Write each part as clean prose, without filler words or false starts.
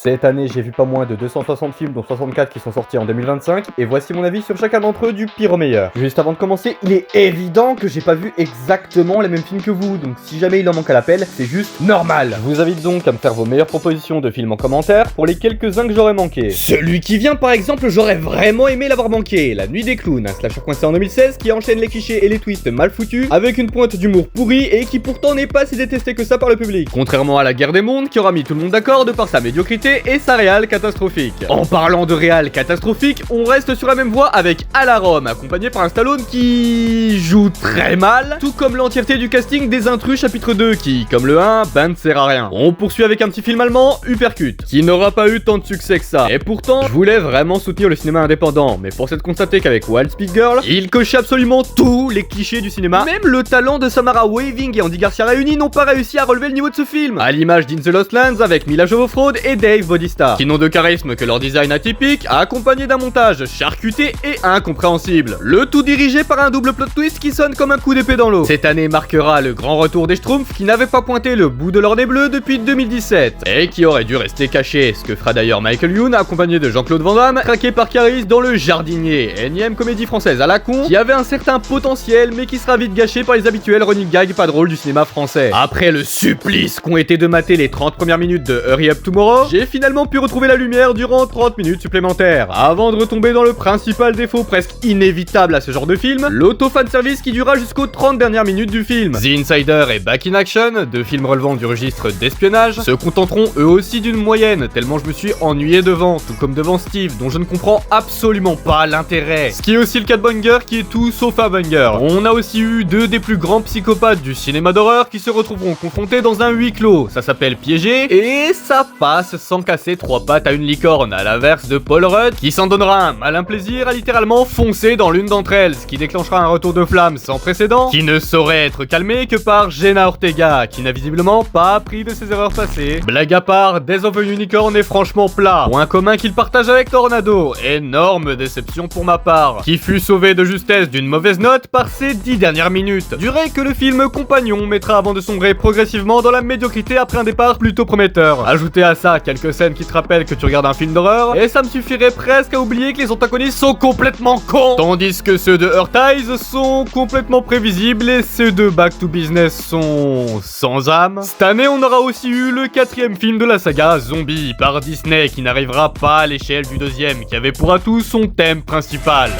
Cette année, j'ai vu pas moins de 260 films, dont 64 qui sont sortis en 2025, et voici mon avis sur chacun d'entre eux du pire au meilleur. Juste avant de commencer, il est évident que j'ai pas vu exactement les mêmes films que vous, donc si jamais il en manque à l'appel, c'est juste normal. Je vous invite donc à me faire vos meilleures propositions de films en commentaire pour les quelques-uns que j'aurais manqué. Celui qui vient par exemple, j'aurais vraiment aimé l'avoir manqué, La Nuit des Clowns, un slasher coincé en 2016 qui enchaîne les clichés et les twists mal foutus, avec une pointe d'humour pourri et qui pourtant n'est pas si détesté que ça par le public. Contrairement à La Guerre des Mondes qui aura mis tout le monde d'accord de par sa médiocrité et sa réal catastrophique. En parlant de réal catastrophique, on reste sur la même voie avec À la Rome, accompagné par un Stallone qui joue très mal, tout comme l'entièreté du casting des Intrus chapitre 2 qui, comme le 1, ne sert à rien. On poursuit avec un petit film allemand, Uppercut, qui n'aura pas eu tant de succès que ça. Et pourtant, je voulais vraiment soutenir le cinéma indépendant, mais force est de constater qu'avec Wild Speed Girl, il cochait absolument tous les clichés du cinéma. Même le talent de Samara Weaving et Andy Garcia réunis n'ont pas réussi à relever le niveau de ce film. À l'image d'In the Lost Lands avec Mila Jovovich et Dave Bautista, qui n'ont de charisme que leur design atypique, accompagné d'un montage charcuté et incompréhensible. Le tout dirigé par un double plot twist qui sonne comme un coup d'épée dans l'eau. Cette année marquera le grand retour des Schtroumpfs qui n'avaient pas pointé le bout de leur nez bleu depuis 2017 et qui aurait dû rester caché, ce que fera d'ailleurs Michael Youn accompagné de Jean-Claude Van Damme, craqué par Caris dans Le Jardinier, énième comédie française à la con qui avait un certain potentiel mais qui sera vite gâché par les habituels running gags pas drôles du cinéma français. Après le supplice qu'ont été de mater les 30 premières minutes de Hurry Up Tomorrow, j'ai finalement pu retrouver la lumière durant 30 minutes supplémentaires, avant de retomber dans le principal défaut presque inévitable à ce genre de film, l'auto-fanservice qui durera jusqu'aux 30 dernières minutes du film. The Insider et Back in Action, deux films relevant du registre d'espionnage, se contenteront eux aussi d'une moyenne, tellement je me suis ennuyé devant, tout comme devant Steve, dont je ne comprends absolument pas l'intérêt. Ce qui est aussi le cas de Banger, qui est tout sauf un banger. On a aussi eu deux des plus grands psychopathes du cinéma d'horreur qui se retrouveront confrontés dans un huis clos, ça s'appelle Piégé, et ça passe sans casser trois pattes à une licorne, à l'inverse de Paul Rudd, qui s'en donnera un malin plaisir à littéralement foncer dans l'une d'entre elles, ce qui déclenchera un retour de flamme sans précédent, qui ne saurait être calmé que par Jenna Ortega, qui n'a visiblement pas appris de ses erreurs passées. Blague à part, Days of a Unicorn est franchement plat, point commun qu'il partage avec Tornado, énorme déception pour ma part, qui fut sauvé de justesse d'une mauvaise note par ses 10 dernières minutes, durée que le film Compagnon mettra avant de sombrer progressivement dans la médiocrité après un départ plutôt prometteur. Ajoutez à ça quelques scènes qui te rappellent que tu regardes un film d'horreur, et ça me suffirait presque à oublier que les antagonistes sont complètement cons, tandis que ceux de Earth Eyes sont complètement prévisibles et ceux de Back to Business sont sans âme. Cette année, on aura aussi eu le 4e film de la saga Zombie par Disney qui n'arrivera pas à l'échelle du 2e qui avait pour atout son thème principal.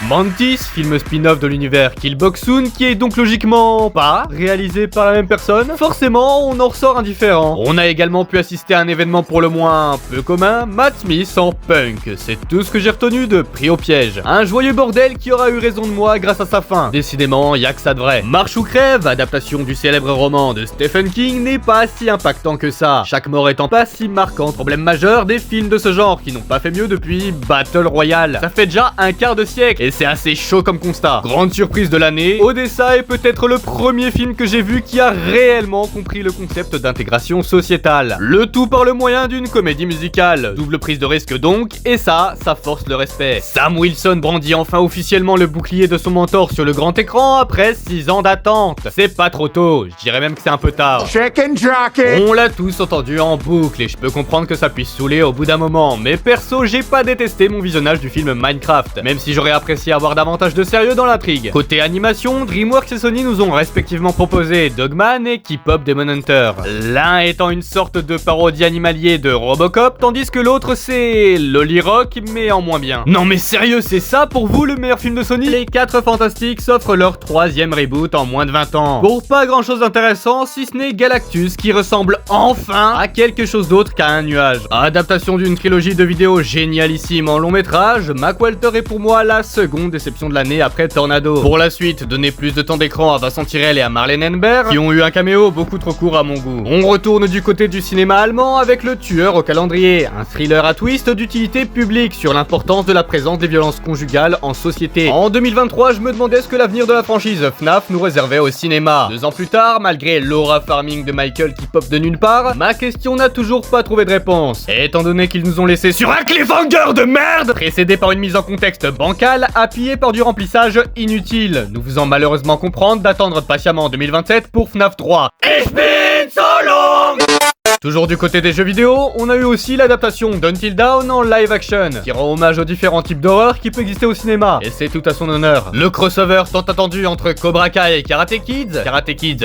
Mantis, film spin-off de l'univers Kill Boxoon, qui est donc logiquement pas réalisé par la même personne, forcément on en ressort indifférent. On a également pu assister à un événement pour le moins peu commun, Matt Smith en punk, c'est tout ce que j'ai retenu de Pris au piège. Un joyeux bordel qui aura eu raison de moi grâce à sa fin. Décidément, y'a que ça de vrai. Marche ou crève, adaptation du célèbre roman de Stephen King, n'est pas si impactant que ça, chaque mort étant pas si marquant, problème majeur des films de ce genre qui n'ont pas fait mieux depuis Battle Royale. Ça fait déjà un quart de siècle, et c'est assez chaud comme constat. Grande surprise de l'année, Odessa est peut-être le premier film que j'ai vu qui a réellement compris le concept d'intégration sociétale. Le tout par le moyen d'une comédie musicale. Double prise de risque donc, et ça force le respect. Sam Wilson brandit enfin officiellement le bouclier de son mentor sur le grand écran après 6 ans d'attente. C'est pas trop tôt, je dirais même que c'est un peu tard. On l'a tous entendu en boucle et je peux comprendre que ça puisse saouler au bout d'un moment, mais perso j'ai pas détesté mon visionnage du film Minecraft, même si j'aurais apprécié avoir davantage de sérieux dans l'intrigue. Côté animation, DreamWorks et Sony nous ont respectivement proposé Dogman et K-Pop Demon Hunter. L'un étant une sorte de parodie animalier de Robocop, tandis que l'autre c'est Lolly Rock mais en moins bien. Non mais sérieux, c'est ça pour vous le meilleur film de Sony? Les 4 Fantastiques s'offrent leur 3e reboot en moins de 20 ans. Pour pas grand chose d'intéressant si ce n'est Galactus qui ressemble enfin à quelque chose d'autre qu'à un nuage. Adaptation d'une trilogie de vidéos génialissime en long métrage, Mac Walter est pour moi la seconde déception de l'année après Tornado. Pour la suite, donner plus de temps d'écran à Vincent Tirel et à Marlène Henberg, qui ont eu un caméo beaucoup trop court à mon goût. On retourne du côté du cinéma allemand avec Le Tueur au calendrier, un thriller à twist d'utilité publique sur l'importance de la présence des violences conjugales en société. En 2023, je me demandais ce que l'avenir de la franchise FNAF nous réservait au cinéma. 2 ans plus tard, malgré l'aura farming de Michael qui pop de nulle part, ma question n'a toujours pas trouvé de réponse. Et étant donné qu'ils nous ont laissé sur un cliffhanger de merde, précédé par une mise en contexte bancale, appuyé par du remplissage inutile, nous faisant malheureusement comprendre d'attendre patiemment 2027 pour FNAF 3. Ich bin so long. Toujours du côté des jeux vidéo, on a eu aussi l'adaptation d'Until Dawn en live action, qui rend hommage aux différents types d'horreur qui peuvent exister au cinéma, et c'est tout à son honneur. Le crossover tant attendu entre Cobra Kai et Karate Kid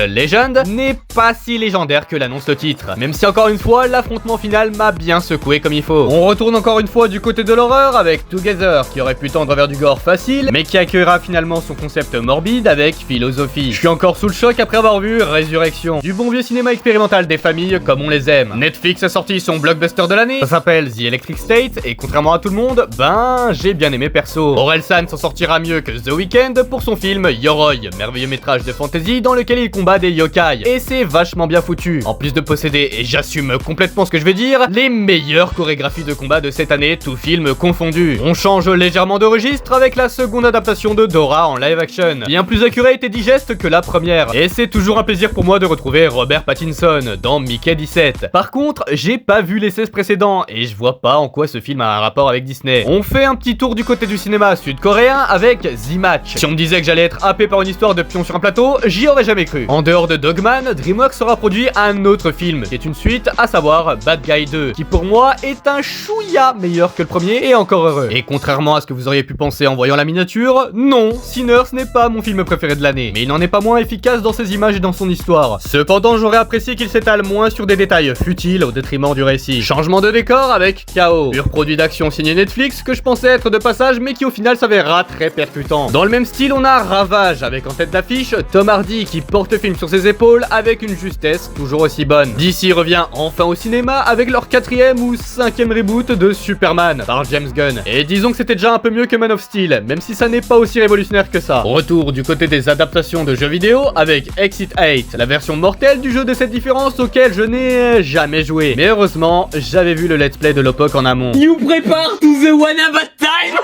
Legend, n'est pas si légendaire que l'annonce le titre, même si encore une fois, l'affrontement final m'a bien secoué comme il faut. On retourne encore une fois du côté de l'horreur avec Together, qui aurait pu tendre vers du gore facile, mais qui accueillera finalement son concept morbide avec philosophie. Je suis encore sous le choc après avoir vu Résurrection, du bon vieux cinéma expérimental des familles comme on les aime. Netflix a sorti son blockbuster de l'année, ça s'appelle The Electric State, et contrairement à tout le monde, ben j'ai bien aimé perso. Orelsan s'en sortira mieux que The Weeknd pour son film Yoroi, merveilleux métrage de fantasy dans lequel il combat des yokai, et c'est vachement bien foutu. En plus de posséder, et j'assume complètement ce que je vais dire, les meilleures chorégraphies de combat de cette année, tout film confondu. On change légèrement de registre avec la seconde adaptation de Dora en live action, bien plus accurate et digeste que la première, et c'est toujours un plaisir pour moi de retrouver Robert Pattinson dans Mickey 17. Par contre, j'ai pas vu les 16 précédents, et je vois pas en quoi ce film a un rapport avec Disney. On fait un petit tour du côté du cinéma sud-coréen avec The Match. Si on me disait que j'allais être happé par une histoire de pion sur un plateau, j'y aurais jamais cru. En dehors de Dogman, DreamWorks aura produit un autre film, qui est une suite, à savoir Bad Guy 2, qui pour moi est un chouïa meilleur que le premier, et encore heureux. Et contrairement à ce que vous auriez pu penser en voyant la miniature, non, Sinners n'est pas mon film préféré de l'année, mais il n'en est pas moins efficace dans ses images et dans son histoire. Cependant, j'aurais apprécié qu'il s'étale moins sur des détails futiles au détriment du récit. Changement de décor avec K.O., pur produit d'action signé Netflix que je pensais être de passage mais qui au final s'avéra très percutant. Dans le même style, on a Ravage avec en tête d'affiche Tom Hardy qui porte le film sur ses épaules avec une justesse toujours aussi bonne. DC revient enfin au cinéma avec leur 4e ou 5e reboot de Superman par James Gunn. Et disons que c'était déjà un peu mieux que Man of Steel, même si ça n'est pas aussi révolutionnaire que ça. Retour du côté des adaptations de jeux vidéo avec Exit 8, la version mortelle du jeu de cette différence auquel je n'ai jamais joué. Mais heureusement, j'avais vu le let's play de Lopok en amont. You prepare to the one about time.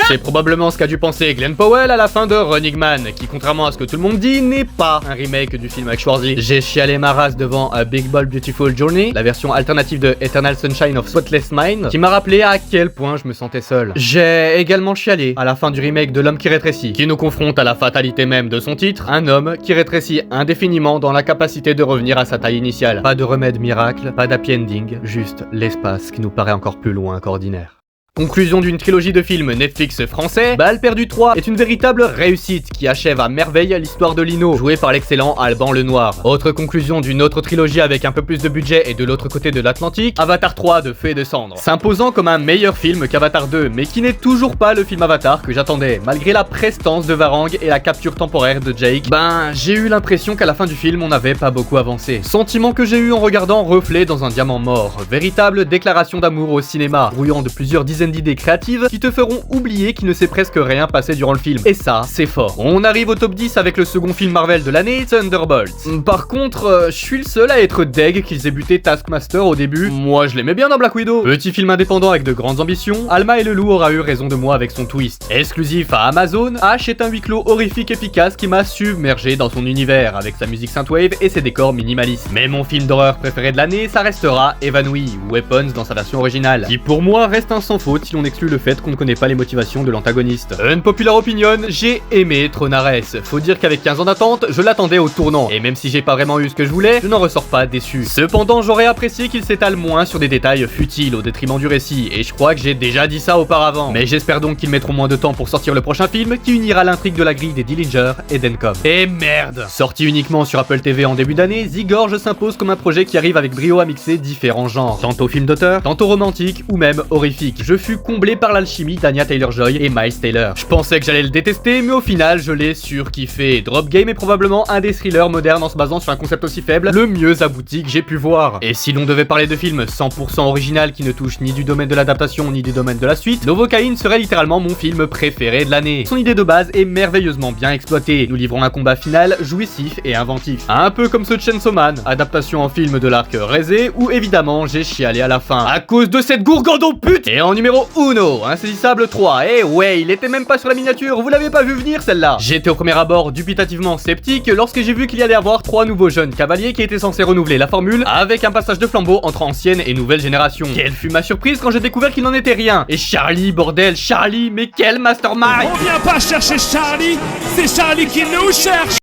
C'est probablement ce qu'a dû penser Glenn Powell à la fin de Running Man, qui contrairement à ce que tout le monde dit, n'est pas un remake du film avec Schwarzy. J'ai chialé ma race devant A Big Ball Beautiful Journey, la version alternative de Eternal Sunshine of Spotless Mind, qui m'a rappelé à quel point je me sentais seul. J'ai également chialé à la fin du remake de L'Homme qui rétrécit, qui nous confronte à la fatalité même de son titre, un homme qui rétrécit indéfiniment dans la capacité de revenir à sa taille initiale. Pas de remède miracle, pas d'happy ending, juste l'espace qui nous paraît encore plus loin qu'ordinaire. Conclusion d'une trilogie de films Netflix français, Balle perdue 3 est une véritable réussite qui achève à merveille l'histoire de Lino, joué par l'excellent Alban Lenoir. Autre conclusion d'une autre trilogie avec un peu plus de budget et de l'autre côté de l'Atlantique, Avatar 3 de Feu et de Cendres, s'imposant comme un meilleur film qu'Avatar 2, mais qui n'est toujours pas le film Avatar que j'attendais, malgré la prestance de Varang et la capture temporaire de Jake. Ben, j'ai eu l'impression qu'à la fin du film on n'avait pas beaucoup avancé. Sentiment que j'ai eu en regardant Reflet dans un diamant mort, véritable déclaration d'amour au cinéma, brouillant de plusieurs dizaines d'idées créatives qui te feront oublier qu'il ne s'est presque rien passé durant le film. Et ça, c'est fort. On arrive au top 10 avec le second film Marvel de l'année, Thunderbolt. Par contre, je suis le seul à être deg qu'ils aient buté Taskmaster au début. Moi, je l'aimais bien dans Black Widow. Petit film indépendant avec de grandes ambitions, Alma et le loup aura eu raison de moi avec son twist. Exclusif à Amazon, H est un huis clos horrifique efficace qui m'a submergé dans son univers, avec sa musique synthwave et ses décors minimalistes. Mais mon film d'horreur préféré de l'année, ça restera Évanoui, ou Weapons dans sa version originale, qui pour moi reste un sans faute si l'on exclut le fait qu'on ne connaît pas les motivations de l'antagoniste. Unpopular opinion, j'ai aimé Tronares. Faut dire qu'avec 15 ans d'attente, je l'attendais au tournant. Et même si j'ai pas vraiment eu ce que je voulais, je n'en ressors pas déçu. Cependant, j'aurais apprécié qu'il s'étale moins sur des détails futiles au détriment du récit. Et je crois que j'ai déjà dit ça auparavant. Mais j'espère donc qu'ils mettront moins de temps pour sortir le prochain film qui unira l'intrigue de la grille des Dillinger et d'Encom. Et merde! Sorti uniquement sur Apple TV en début d'année, The Gorge s'impose comme un projet qui arrive avec brio à mixer différents genres. Tantôt film d'auteur, tantôt romantique ou même horrifique. Je fus comblé par l'alchimie d'Anya Taylor-Joy et Miles Taylor. Je pensais que j'allais le détester, mais au final, je l'ai surkiffé. Drop Game est probablement un des thrillers modernes en se basant sur un concept aussi faible, le mieux abouti que j'ai pu voir. Et si l'on devait parler de films 100% original qui ne touche ni du domaine de l'adaptation ni du domaine de la suite, Novocaine serait littéralement mon film préféré de l'année. Son idée de base est merveilleusement bien exploitée. Nous livrons un combat final jouissif et inventif. Un peu comme ce Chainsaw Man, adaptation en film de l'arc Rézé, où évidemment j'ai chialé à la fin. À cause de cette gourgande pute. Et en numéro 1, Insaisissable 3, eh ouais, il était même pas sur la miniature, vous l'avez pas vu venir celle-là. J'étais au premier abord dubitativement sceptique lorsque j'ai vu qu'il y allait avoir 3 nouveaux jeunes cavaliers qui étaient censés renouveler la formule avec un passage de flambeau entre ancienne et nouvelle génération. Quelle fut ma surprise quand j'ai découvert qu'il n'en était rien. Et Charlie, bordel, Charlie, mais quel mastermind. On vient pas chercher Charlie, c'est Charlie qui nous cherche.